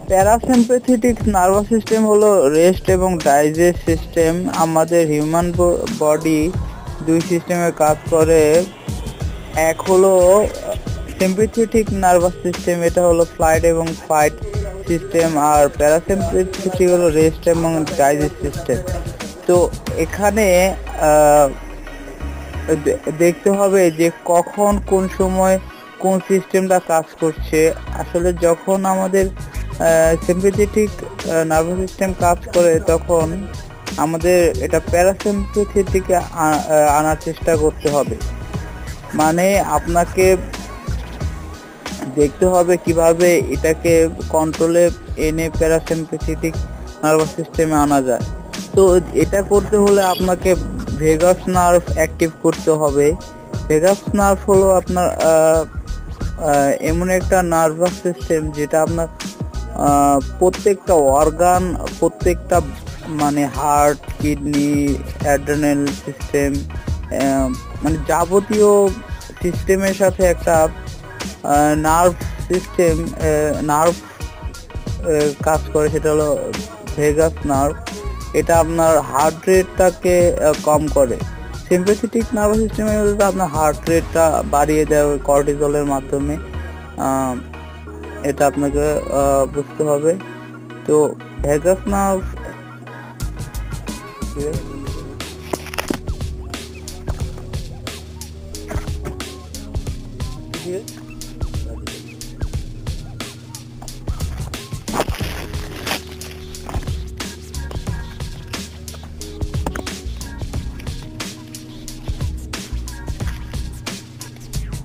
Parasympathetic nervous system হলো rest এবং digest system. আমাদের হিউম্যান বডি দুই সিস্টেমে কাজ করে। এক হলো সিম্প্যাথেটিক নার্ভাস সিস্টেম, এটা হলো ফ্লাইট এবং ফাইট সিস্টেম, আর প্যারাসিম্প্যাথেটিক হলো রেস্ট এবং ডাইজেস্ট সিস্টেম। তো এখানে দেখতে হবে যে কখন কোন সময় কোন সিস্টেমটা কাজ করছে। আসলে যখন আমাদের সিম্প্যাথেটিক নার্ভাস সিস্টেম কাজ করে তখন আমাদের এটা প্যারাসিম্প্যাথেটিকে আনার চেষ্টা করতে হবে। মানে আপনাকে দেখতে হবে কিভাবে এটাকে কন্ট্রোলে এনে প্যারাসিম্প্যাথেটিক নার্ভাস সিস্টেমে আনা যায়। তো এটা করতে হলে আপনাকে ভেগাস নার্ভ অ্যাক্টিভ করতে হবে। ভেগাস নার্ভ হলো আপনার এমন একটা নার্ভাস সিস্টেম যেটা আপনার প্রত্যেকটা অর্গান, প্রত্যেকটা মানে হার্ট, কিডনি, অ্যাড্রেনাল সিস্টেম, মানে যাবতীয় সিস্টেমের সাথে একটা নার্ভ সিস্টেম, নার্ভ কাজ করে, সেটা হলো ভেগাস নার্ভ। এটা আপনার হার্ট রেটটাকে কম করে। সিম্প্যাথেটিক নার্ভাস সিস্টেমে আপনার হার্ট রেটটা বাড়িয়ে দেয় কর্টিজলের মাধ্যমে। এটা আপনাকে বুঝতে হবে। তো ভেগাস নার্ভ